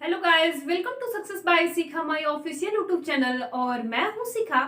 Hello guys, welcome to success by Shikha my official YouTube channel. और मैं हूं शिखा।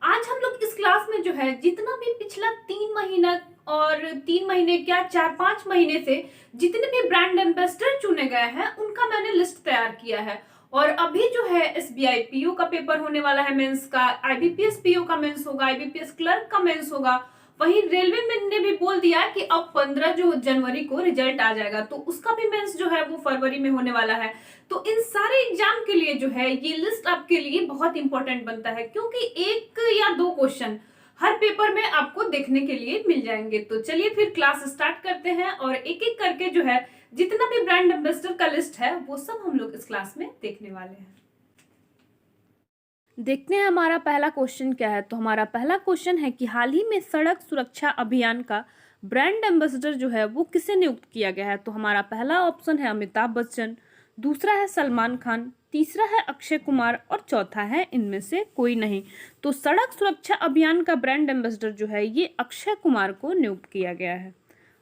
आज हम लोग इस क्लास में जो है जितना भी पिछला 3 महीना और 3 महीने क्या 4-5 महीने से जितने भी ब्रांड एम्बेसडर चुने गए हैं उनका मैंने लिस्ट तैयार किया है। और अभी जो है एसबीआई पीओ का पेपर होने वाला है मेंस का, आईबीपीएस पीओ का मेंस होगा, आईबीपीएस क्लर्क का मेंस होगा। वहीं रेलवे में ने भी बोल दिया कि अब 15 जो जनवरी को रिजल्ट आ जाएगा, तो उसका भी मेंस जो है वो फरवरी में होने वाला है। तो इन सारे एग्जाम के लिए जो है ये लिस्ट आपके लिए बहुत इंपॉर्टेंट बनता है, क्योंकि 1 या 2 क्वेश्चन हर पेपर में आपको देखने के लिए मिल जाएंगे। तो चलिए फिर क्लास स्टार्ट करते हैं और एक एक करके जो है जितना भी ब्रांड एम्बेसडर का लिस्ट है वो सब हम लोग इस क्लास में देखने वाले हैं। देखते हैं हमारा पहला क्वेश्चन क्या है। तो हमारा पहला क्वेश्चन है कि हाल ही में सड़क सुरक्षा अभियान का ब्रांड एम्बेसडर जो है वो किसे नियुक्त किया गया है। तो हमारा पहला ऑप्शन है अमिताभ बच्चन, दूसरा है सलमान खान, तीसरा है अक्षय कुमार और चौथा है इनमें से कोई नहीं। तो सड़क सुरक्षा अभियान का ब्रांड एम्बेसडर जो है ये अक्षय कुमार को नियुक्त किया गया है।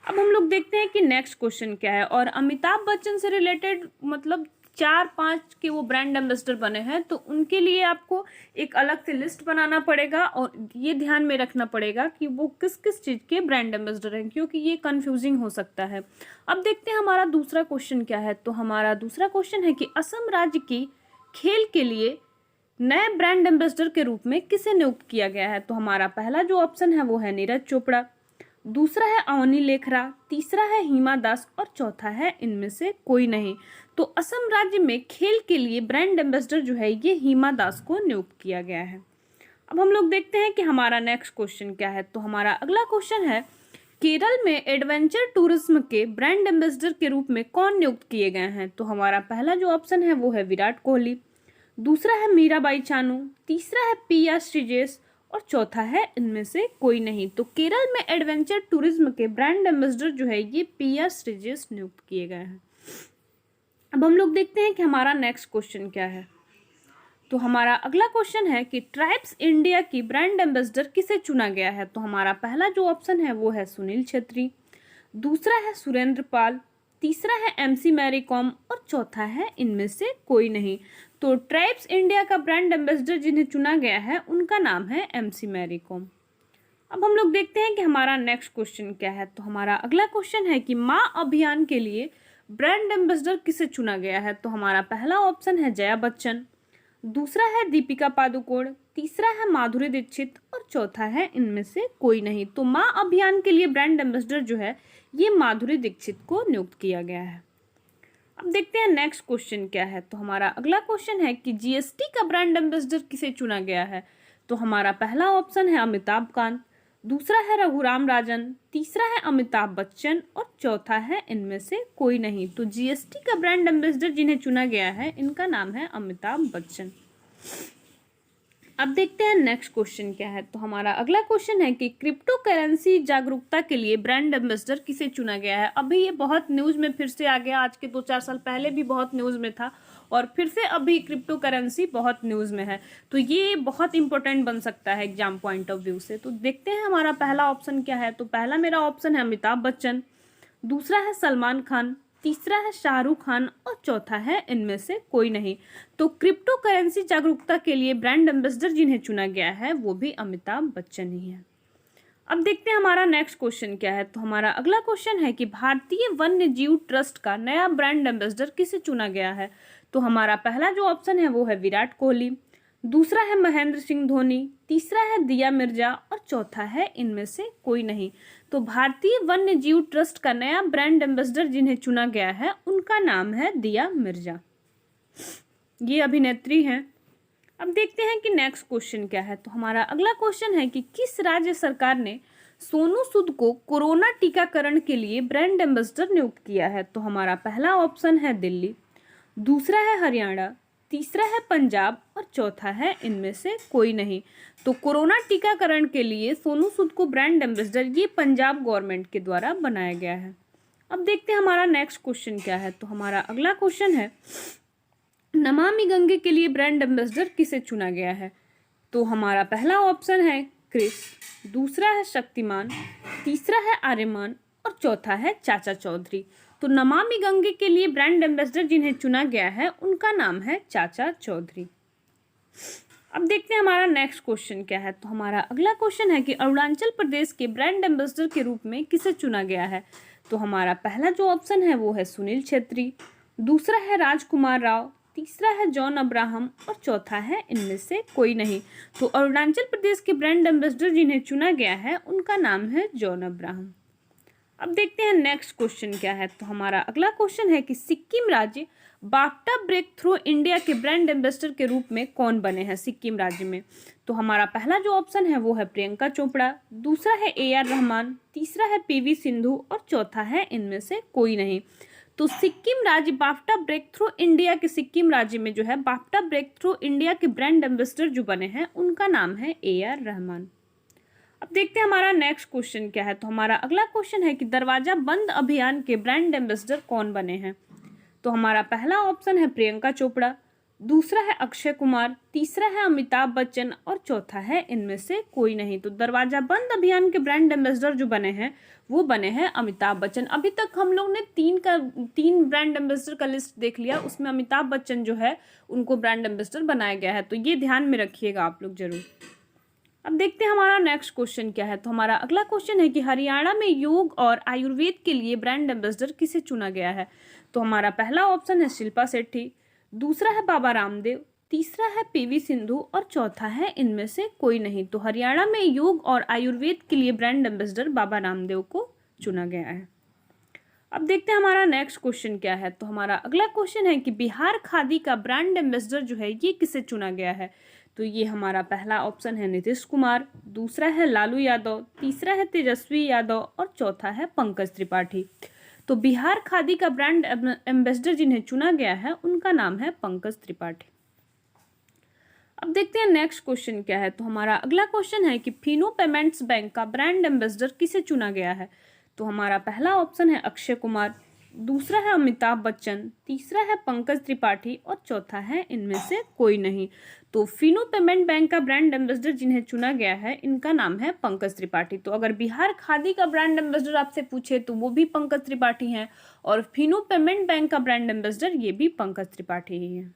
अब हम लोग देखते हैं कि नेक्स्ट क्वेश्चन क्या है। और अमिताभ बच्चन से रिलेटेड मतलब 4-5 के वो ब्रांड एम्बेसडर बने हैं, तो उनके लिए आपको एक अलग से लिस्ट बनाना पड़ेगा और ये ध्यान में रखना पड़ेगा कि वो किस किस चीज़ के ब्रांड एम्बेसडर हैं, क्योंकि ये कंफ्यूजिंग हो सकता है। अब देखते हैं हमारा दूसरा क्वेश्चन क्या है। तो हमारा दूसरा क्वेश्चन है कि असम राज्य की खेल के लिए नए ब्रांड एम्बेसडर के रूप में किसे नियुक्त किया गया है। तो हमारा पहला जो ऑप्शन है वो है नीरज चोपड़ा, दूसरा है अवनी लेखरा, तीसरा है हिमा दास और चौथा है इनमें से कोई नहीं। तो असम राज्य में खेल के लिए ब्रांड एम्बेसडर जो है ये हिमा दास को नियुक्त किया गया है। अब हम लोग देखते हैं कि हमारा नेक्स्ट क्वेश्चन क्या है। तो हमारा अगला क्वेश्चन है केरल में एडवेंचर टूरिज्म के ब्रांड एम्बेसडर के रूप में कौन नियुक्त किए गए हैं। तो हमारा पहला जो ऑप्शन है वो है विराट कोहली, दूसरा है मीराबाई चानू, तीसरा है पिया श्रीजेश और चौथा है इनमें से कोई नहीं। तो केरल में एडवेंचर टूरिज्म के ब्रांड एम्बेसडर जो है ये पिया श्रीजेश नियुक्त किए गए हैं। अब हम लोग देखते हैं कि हमारा नेक्स्ट क्वेश्चन क्या है। तो हमारा अगला क्वेश्चन है कि ट्राइब्स इंडिया की ब्रांड एम्बेसडर किसे चुना गया है। तो हमारा पहला जो ऑप्शन है वो है सुनील छेत्री, दूसरा है सुरेंद्र पाल, तीसरा है एमसी मैरी कॉम और चौथा है इनमें से कोई नहीं। तो ट्राइब्स इंडिया का ब्रांड एम्बेसडर जिन्हें चुना गया है उनका नाम है एमसी मैरी कॉम। अब हम लोग देखते हैं कि हमारा नेक्स्ट क्वेश्चन क्या है। तो हमारा अगला क्वेश्चन है कि माँ अभियान के लिए ब्रांड एम्बेसडर किसे चुना गया है। तो हमारा पहला ऑप्शन है जया बच्चन, दूसरा है दीपिका पादुकोण, तीसरा है माधुरी दीक्षित और चौथा है इनमें से कोई नहीं। तो माँ अभियान के लिए ब्रांड एम्बेसडर जो है ये माधुरी दीक्षित को नियुक्त किया गया है। अब देखते हैं नेक्स्ट क्वेश्चन क्या है। तो हमारा अगला क्वेश्चन है कि जीएसटी का ब्रांड एम्बेसडर किसे चुना गया है। तो हमारा पहला ऑप्शन है अमिताभ कांत, दूसरा है रघुराम राजन, तीसरा है अमिताभ बच्चन और चौथा है इनमें से कोई नहीं। तो जीएसटी का ब्रांड एम्बेसडर जिन्हें चुना गया है इनका नाम है अमिताभ बच्चन। अब देखते हैं नेक्स्ट क्वेश्चन क्या है। तो हमारा अगला क्वेश्चन है कि क्रिप्टो करेंसी जागरूकता के लिए ब्रांड एम्बेसडर किसे चुना गया है। अभी ये बहुत न्यूज़ में फिर से आ गया, आज के 2-4 साल पहले भी बहुत न्यूज़ में था और फिर से अभी क्रिप्टो करेंसी बहुत न्यूज़ में है। तो ये बहुत इंपॉर्टेंट बन सकता है एग्जाम पॉइंट ऑफ व्यू से। तो देखते हैं हमारा पहला ऑप्शन क्या है। तो पहला मेरा ऑप्शन है अमिताभ बच्चन, दूसरा है सलमान खान, तीसरा है शाहरुख खान और चौथा है इनमें से कोई नहीं। तो क्रिप्टो करेंसी जागरूकता के लिए ब्रांड एम्बेसडर जिन्हें चुना गया है वो भी अमिताभ बच्चन ही है। अब देखते हैं हमारा नेक्स्ट क्वेश्चन क्या है। तो हमारा अगला क्वेश्चन है कि भारतीय वन्य जीव ट्रस्ट का नया ब्रांड एम्बेसडर किसे चुना गया है। तो हमारा पहला जो ऑप्शन है वो है विराट कोहली, दूसरा है महेंद्र सिंह धोनी, तीसरा है दिया मिर्जा और चौथा है इनमें से कोई नहीं। तो भारतीय वन्य जीव ट्रस्ट का नया ब्रांड एम्बेसडर जिन्हें चुना गया है उनका नाम है दिया मिर्जा, ये अभिनेत्री हैं। अब देखते हैं कि नेक्स्ट क्वेश्चन क्या है। तो हमारा अगला क्वेश्चन है कि किस राज्य सरकार ने सोनू सूद को कोरोना टीकाकरण के लिए ब्रांड एम्बेसडर नियुक्त किया है। तो हमारा पहला ऑप्शन है दिल्ली, दूसरा है हरियाणा, तीसरा है पंजाब और चौथा है इनमें से कोई नहीं। तो कोरोना टीकाकरण के लिए सोनू सूद को ब्रांड एम्बेसडर ये पंजाब गवर्नमेंट के द्वारा बनाया गया है। अब देखते हैं हमारा नेक्स्ट क्वेश्चन क्या है। तो हमारा अगला क्वेश्चन है नमामि गंगे के लिए ब्रांड एम्बेसडर किसे चुना गया है। तो हमारा पहला ऑप्शन है क्रिस, दूसरा है शक्तिमान, तीसरा है आर्यमान और चौथा है चाचा चौधरी। तो नमामि गंगे के लिए ब्रांड एम्बेसडर जिन्हें चुना गया है उनका नाम है चाचा चौधरी। अब देखते हैं हमारा नेक्स्ट क्वेश्चन क्या है। तो हमारा अगला क्वेश्चन है कि अरुणाचल प्रदेश के ब्रांड एम्बेसडर के रूप में किसे चुना गया है। तो हमारा पहला जो ऑप्शन है वो है सुनील छेत्री, दूसरा है राजकुमार राव, तीसरा है जॉन अब्राहम और चौथा है इनमें से कोई नहीं। तो अरुणाचल प्रदेश के ब्रांड एम्बेसडर जिन्हें चुना गया है उनका नाम है जॉन अब्राहम। अब देखते हैं नेक्स्ट क्वेश्चन क्या है। तो हमारा अगला क्वेश्चन है कि सिक्किम राज्य बाफ्टा ब्रेक थ्रू इंडिया के ब्रांड एम्बेसडर के रूप में कौन बने हैं सिक्किम राज्य में। तो हमारा पहला जो ऑप्शन है वो है प्रियंका चोपड़ा, दूसरा है AR रहमान, तीसरा है PV सिंधु और चौथा है इनमें से कोई नहीं। तो सिक्किम राज्य बाफ्टा ब्रेक थ्रू इंडिया के सिक्किम राज्य में जो है बाफ्टा ब्रेक थ्रू इंडिया के ब्रांड एम्बेसडर जो बने हैं उनका नाम है AR रहमान। अब देखते हैं हमारा नेक्स्ट क्वेश्चन क्या है। तो हमारा अगला क्वेश्चन है कि दरवाजा बंद अभियान के ब्रांड एम्बेसडर कौन बने हैं। तो हमारा पहला ऑप्शन है प्रियंका चोपड़ा, दूसरा है अक्षय कुमार, तीसरा है अमिताभ बच्चन और चौथा है इनमें से कोई नहीं। तो दरवाजा बंद अभियान के ब्रांड एम्बेसडर जो बने हैं वो बने हैं अमिताभ बच्चन। अभी तक हम लोग ने तीन ब्रांड एम्बेसडर का लिस्ट देख लिया, उसमें अमिताभ बच्चन जो है उनको ब्रांड एम्बेसडर बनाया गया है, तो ये ध्यान में रखिएगा आप लोग जरूर। अब देखते हैं हमारा नेक्स्ट क्वेश्चन क्या है। तो हमारा अगला क्वेश्चन है कि हरियाणा में योग और आयुर्वेद के लिए ब्रांड एम्बेसडर किसे चुना गया है। तो हमारा पहला ऑप्शन है शिल्पा शेट्टी, दूसरा है बाबा रामदेव, तीसरा है PV सिंधु और चौथा है इनमें से कोई नहीं। तो हरियाणा में योग और आयुर्वेद के लिए ब्रांड एम्बेसडर बाबा रामदेव को चुना गया है। अब देखते हैं हमारा नेक्स्ट क्वेश्चन क्या है। तो हमारा अगला क्वेश्चन है कि बिहार खादी का ब्रांड एम्बेसडर जो है ये किसे चुना गया है। तो ये हमारा पहला ऑप्शन है नीतीश कुमार, दूसरा है लालू यादव, तीसरा है तेजस्वी यादव और चौथा है पंकज त्रिपाठी। तो बिहार खादी का ब्रांड एम्बेसडर जिन्हें चुना गया है उनका नाम है पंकज त्रिपाठी। अब देखते हैं नेक्स्ट क्वेश्चन क्या है। तो हमारा अगला क्वेश्चन है कि फिनो पेमेंट्स बैंक का ब्रांड एम्बेसडर किसे चुना गया है। तो हमारा पहला ऑप्शन है अक्षय कुमार, दूसरा है अमिताभ बच्चन, तीसरा है पंकज त्रिपाठी और चौथा है इनमें से कोई नहीं। तो फिनो पेमेंट बैंक का ब्रांड एम्बेसडर जिन्हें चुना गया है इनका नाम है पंकज त्रिपाठी। तो अगर बिहार खादी का ब्रांड एम्बेसडर आपसे पूछे तो वो भी पंकज त्रिपाठी हैं और फिनो पेमेंट बैंक का ब्रांड एम्बेसडर ये भी पंकज त्रिपाठी ही है।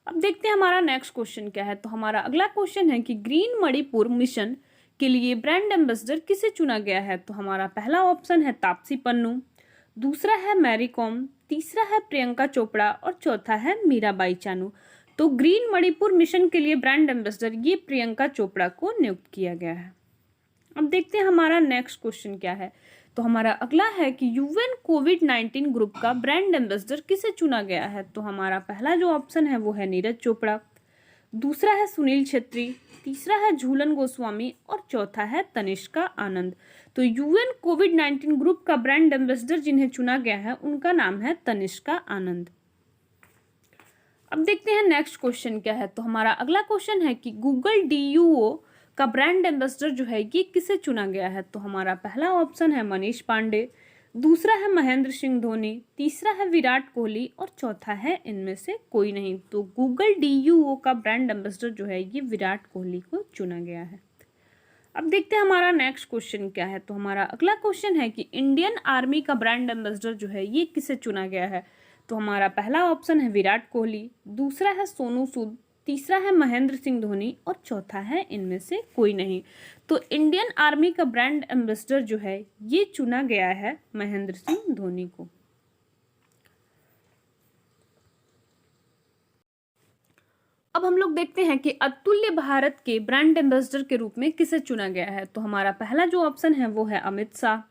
अब देखते हैं हमारा नेक्स्ट क्वेश्चन क्या है। तो हमारा अगला क्वेश्चन है कि ग्रीन मणिपुर मिशन के लिए ब्रांड एम्बेसडर किसे चुना गया है। तो हमारा पहला ऑप्शन है तापसी पन्नू, दूसरा है मैरी कॉम, तीसरा है प्रियंका चोपड़ा और चौथा है मीराबाई चानू। तो ग्रीन मणिपुर मिशन के लिए ब्रांड एम्बेसडर ये प्रियंका चोपड़ा को नियुक्त किया गया है। अब देखते हैं हमारा नेक्स्ट क्वेश्चन क्या है। तो हमारा अगला है कि UN कोविड-19 ग्रुप का ब्रांड एम्बेसडर किसे चुना गया है। तो हमारा पहला जो ऑप्शन है वो है नीरज चोपड़ा, दूसरा है सुनील छेत्री, तीसरा है झूलन गोस्वामी और चौथा है तनिष्का आनंद। तो UN कोविड-19 ग्रुप का ब्रांड एम्बेसडर जिन्हें चुना गया है उनका नाम है तनिष्का आनंद। अब देखते हैं नेक्स्ट क्वेश्चन क्या है। तो हमारा अगला क्वेश्चन है कि गूगल DUO का ब्रांड एम्बेसडर जो है ये किसे चुना गया है। तो हमारा पहला ऑप्शन है मनीष पांडे, दूसरा है महेंद्र सिंह धोनी, तीसरा है विराट कोहली और चौथा है इनमें से कोई नहीं। तो गूगल DUO का ब्रांड एम्बेसडर जो है ये विराट कोहली को चुना गया है। अब देखते हैं हमारा नेक्स्ट क्वेश्चन क्या है। तो हमारा अगला क्वेश्चन है कि इंडियन आर्मी का ब्रांड एम्बेसडर जो है ये किसे चुना गया है। तो हमारा पहला ऑप्शन है विराट कोहली, दूसरा है सोनू सूद, तीसरा है महेंद्र सिंह धोनी और चौथा है इनमें से कोई नहीं। तो इंडियन आर्मी का ब्रांड एम्बेसडर जो है ये चुना गया है महेंद्र सिंह धोनी को। अब हम लोग देखते हैं कि अतुल्य भारत के ब्रांड एम्बेसडर के रूप में किसे चुना गया है। तो हमारा पहला जो ऑप्शन है वो है अमित शाह,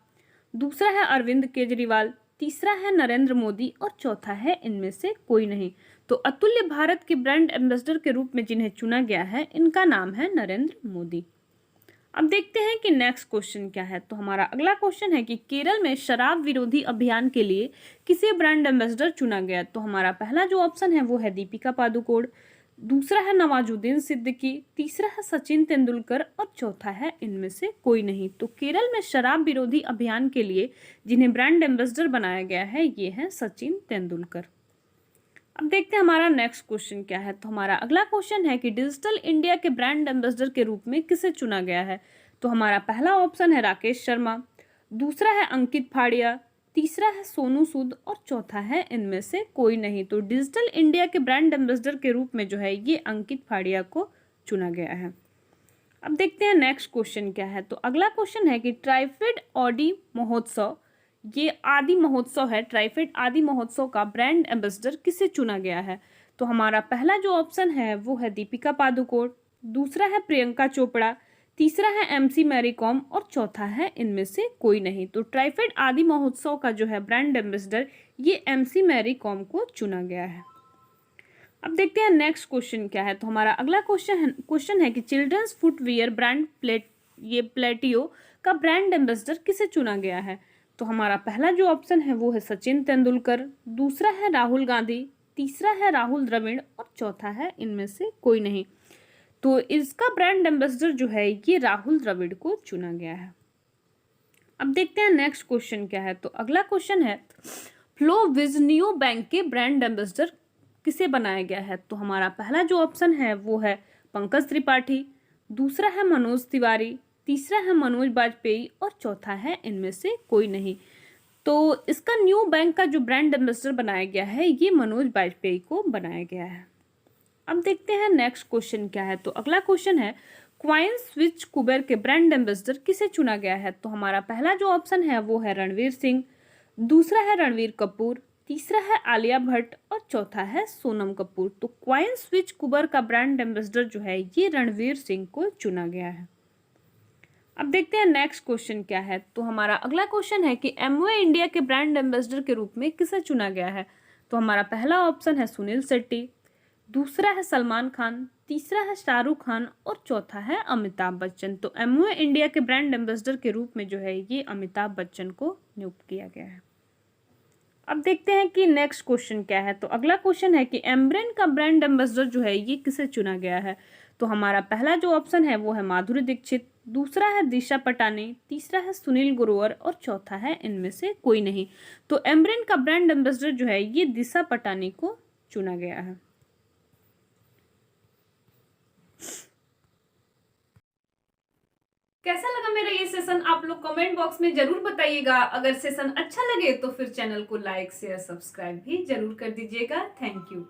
दूसरा है अरविंद केजरीवाल, तीसरा है नरेंद्र मोदी और चौथा है इनमें से कोई नहीं। तो अतुल्य भारत के ब्रांड एम्बेसडर के रूप में जिन्हें चुना गया है इनका नाम है नरेंद्र मोदी। अब देखते हैं कि नेक्स्ट क्वेश्चन क्या है। तो हमारा अगला क्वेश्चन है कि केरल में शराब विरोधी अभियान के लिए किसे ब्रांड एम्बेसडर चुना गया। तो हमारा पहला जो ऑप्शन है वो है दीपिका पादुकोण, दूसरा है नवाजुद्दीन सिद्दीकी, तीसरा है सचिन तेंदुलकर और चौथा है इनमें से कोई नहीं। तो केरल में शराब विरोधी अभियान के लिए जिन्हें ब्रांड एम्बेसडर बनाया गया है ये है सचिन तेंदुलकर। अब देखते हैं हमारा नेक्स्ट क्वेश्चन क्या है। तो हमारा अगला क्वेश्चन है कि डिजिटल इंडिया के ब्रांड एम्बेसडर के रूप में किसे चुना गया है। तो हमारा पहला ऑप्शन है राकेश शर्मा, दूसरा है अंकित फाड़िया, तीसरा है सोनू सूद और चौथा है इनमें से कोई नहीं। तो डिजिटल इंडिया के ब्रांड एम्बेसडर के रूप में जो है ये अंकित फाड़िया को चुना गया है। अब देखते हैं नेक्स्ट क्वेश्चन क्या है। तो अगला क्वेश्चन है कि ट्राइफेड आदि महोत्सव, ये आदि महोत्सव है, ट्राइफेड आदि महोत्सव का ब्रांड एम्बेसडर किसे चुना गया है। तो हमारा पहला जो ऑप्शन है वो है दीपिका पादुकोण, दूसरा है प्रियंका चोपड़ा, तीसरा है एमसी मैरी कॉम और चौथा है इनमें से कोई नहीं। तो ट्राइफेड आदि महोत्सव का जो है ब्रांड एम्बेसडर ये एमसी मैरी कॉम को चुना गया है। अब देखते हैं नेक्स्ट क्वेश्चन क्या है। तो हमारा अगला क्वेश्चन है कि चिल्ड्रंस फुटवियर ब्रांड प्लेटियो का ब्रांड एम्बेसडर किसे चुना गया है। तो हमारा पहला जो ऑप्शन है वो है सचिन तेंदुलकर, दूसरा है राहुल गांधी, तीसरा है राहुल द्रविड़ और चौथा है इनमें से कोई नहीं। तो इसका ब्रांड एम्बेसडर जो है ये राहुल द्रविड़ को चुना गया है। अब देखते हैं नेक्स्ट क्वेश्चन क्या है। तो अगला क्वेश्चन है फ्लो विजनियो बैंक के ब्रांड एम्बेसडर किसे बनाया गया है। तो हमारा पहला जो ऑप्शन है वो है पंकज त्रिपाठी, दूसरा है मनोज तिवारी, तीसरा है मनोज बाजपेयी और चौथा है इनमें से कोई नहीं। तो इसका न्यू बैंक का जो ब्रांड एम्बेसडर बनाया गया है ये मनोज बाजपेयी को बनाया गया है। अब देखते हैं नेक्स्ट क्वेश्चन क्या है। तो अगला क्वेश्चन है क्वाइन स्विच कुबेर के ब्रांड एम्बेसडर किसे चुना गया है। तो हमारा पहला जो ऑप्शन है वो है रणवीर सिंह, दूसरा है रणवीर कपूर, तीसरा है आलिया भट्ट और चौथा है सोनम कपूर। तो क्वाइन स्विच कुबर का ब्रांड एम्बेसडर जो है ये रणवीर सिंह को चुना गया है। अब देखते हैं नेक्स्ट क्वेश्चन क्या है। तो हमारा अगला क्वेश्चन है कि एमवे इंडिया के ब्रांड एम्बेसडर के रूप में किसे चुना गया है। तो हमारा पहला ऑप्शन है सुनील शेट्टी, दूसरा है सलमान खान, तीसरा है शाहरुख खान और चौथा है अमिताभ बच्चन। तो एमवे इंडिया के ब्रांड एम्बेसडर के रूप में जो है ये अमिताभ बच्चन को नियुक्त किया गया है। अब देखते हैं कि नेक्स्ट क्वेश्चन क्या है। तो अगला क्वेश्चन है कि एम्ब्रेन का ब्रांड एम्बेसडर जो है ये किसे चुना गया है। तो हमारा पहला जो ऑप्शन है वो है माधुरी दीक्षित, दूसरा है दिशा पटानी, तीसरा है सुनील ग्रोवर और चौथा है इनमें से कोई नहीं। तो एम्ब्रेन का ब्रांड एम्बेसडर जो है ये दिशा पटानी को चुना गया है। कैसा लगा मेरा ये सेशन आप लोग कमेंट बॉक्स में जरूर बताइएगा। अगर सेशन अच्छा लगे तो फिर चैनल को लाइक शेयर सब्सक्राइब भी जरूर कर दीजिएगा। Thank you.